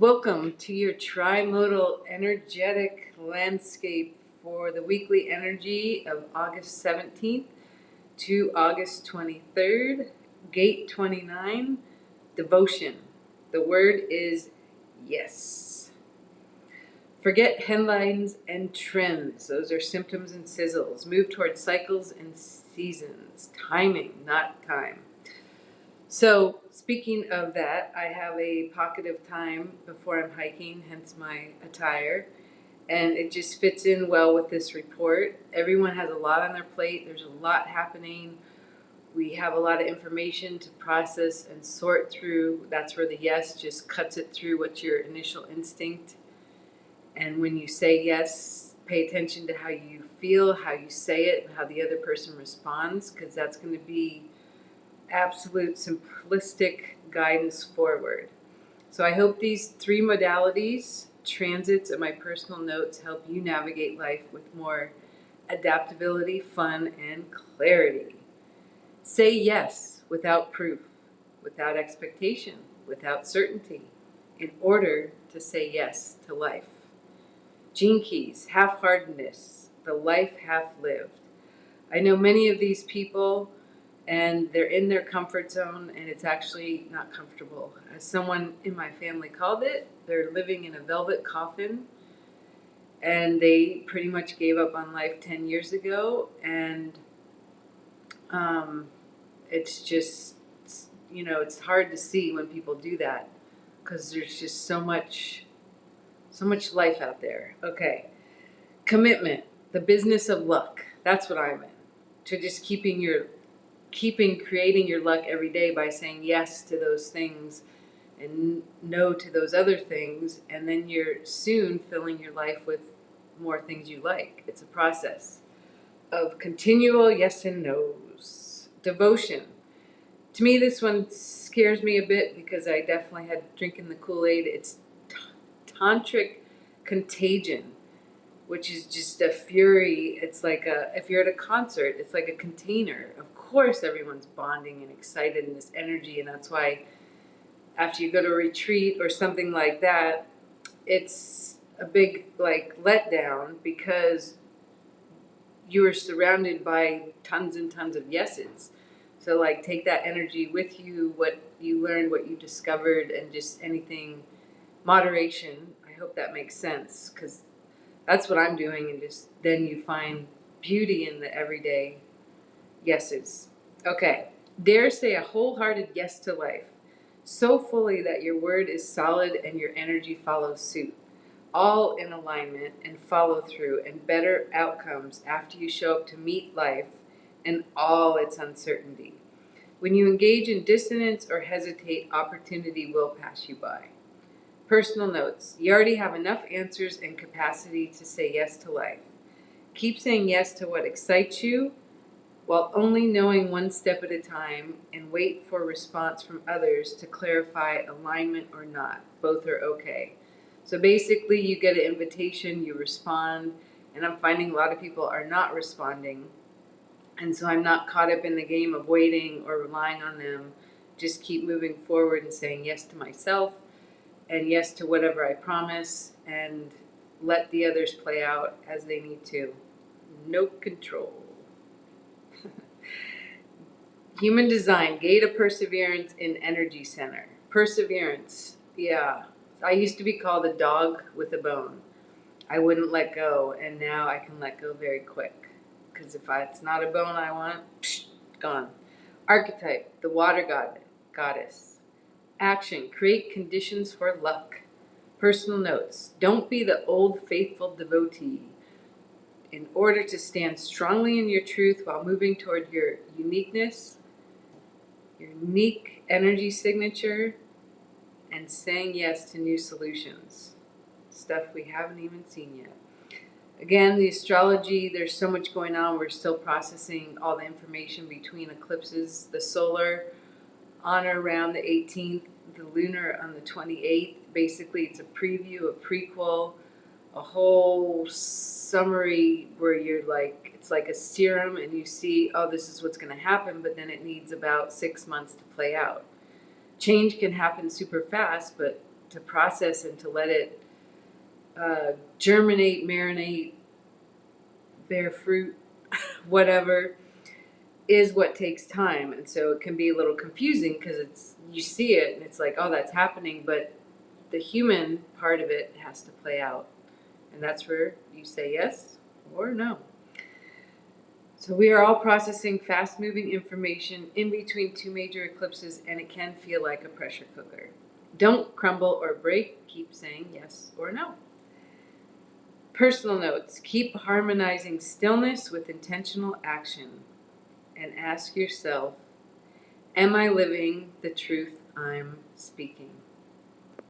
Welcome to your Tri-Modal energetic landscape for the weekly energy of August 17th to August 23rd, Gate 29, Devotion. The word is yes. Forget headlines and trends. Those are symptoms and sizzles. Move towards cycles and seasons. Timing, not time. So, speaking of that, I have a pocket of time before I'm hiking, hence my attire, and it just fits in well with this report. Everyone has a lot on their plate, there's a lot happening. We have a lot of information to process and sort through. That's where the yes just cuts it through what's your initial instinct. And when you say yes, pay attention to how you feel, how you say it, and how the other person responds, because that's going to be absolute simplistic guidance forward. So I hope these three modalities, transits, and my personal notes help you navigate life with more adaptability, fun, and clarity. Say yes without proof, without expectation, without certainty, in order to say yes to life. Gene Keys, Half-Heartedness, the life half-lived. I know many of these people, and they're in their comfort zone, and it's actually not comfortable. As someone in my family called it, they're living in a velvet coffin, and they pretty much gave up on life 10 years ago, and it's just, it's hard to see when people do that, because there's just so much life out there. Okay. Commitment, the business of luck. That's what I'm in. To just creating your luck every day by saying yes to those things and no to those other things, and then you're soon filling your life with more things you like. It's a process of continual yes and no's. Devotion. To me, this one scares me a bit because I definitely had drinking the Kool-Aid. It's Tantric Contagion, which is just a fury. It's like if you're at a concert, it's like a container. Of course, everyone's bonding and excited in this energy, and that's why after you go to a retreat or something like that, it's a big letdown because you are surrounded by tons and tons of yeses. So take that energy with you, what you learned, what you discovered, and just anything, moderation. I hope that makes sense, because that's what I'm doing, and just then you find beauty in the everyday yeses. Okay, dare say a wholehearted yes to life, so fully that your word is solid and your energy follows suit, all in alignment and follow through, and better outcomes after you show up to meet life and all its uncertainty. When you engage in dissonance or hesitate, opportunity will pass you by. Personal notes. You already have enough answers and capacity to say yes to life. Keep saying yes to what excites you, while only knowing one step at a time, and wait for response from others to clarify alignment or not. Both are okay. So basically, you get an invitation, you respond, and I'm finding a lot of people are not responding. And so I'm not caught up in the game of waiting or relying on them. Just keep moving forward and saying yes to myself and yes to whatever I promise, and let the others play out as they need to. No control. Human design, gate of perseverance in energy center. Perseverance, yeah. I used to be called a dog with a bone. I wouldn't let go, and now I can let go very quick. Because if it's not a bone I want, gone. Archetype, the water goddess. Action, create conditions for luck. Personal notes, don't be the old faithful devotee. In order to stand strongly in your truth while moving toward your uniqueness, your unique energy signature, and saying yes to new solutions. Stuff we haven't even seen yet. Again, the astrology, there's so much going on. We're still processing all the information between eclipses. The solar on or around the 18th, the lunar on the 28th. Basically, it's a preview, a prequel, a whole summary where you're it's like a serum, and you see, oh, this is what's going to happen, but then it needs about 6 months to play out. Change can happen super fast, but to process and to let it germinate, marinate, bear fruit, whatever, is what takes time. And so it can be a little confusing because you see it and it's like, oh, that's happening, but the human part of it has to play out. And that's where you say yes or no. So we are all processing fast-moving information in between two major eclipses, and it can feel like a pressure cooker. Don't crumble or break. Keep saying yes or no. Personal notes. Keep harmonizing stillness with intentional action. And ask yourself, am I living the truth I'm speaking?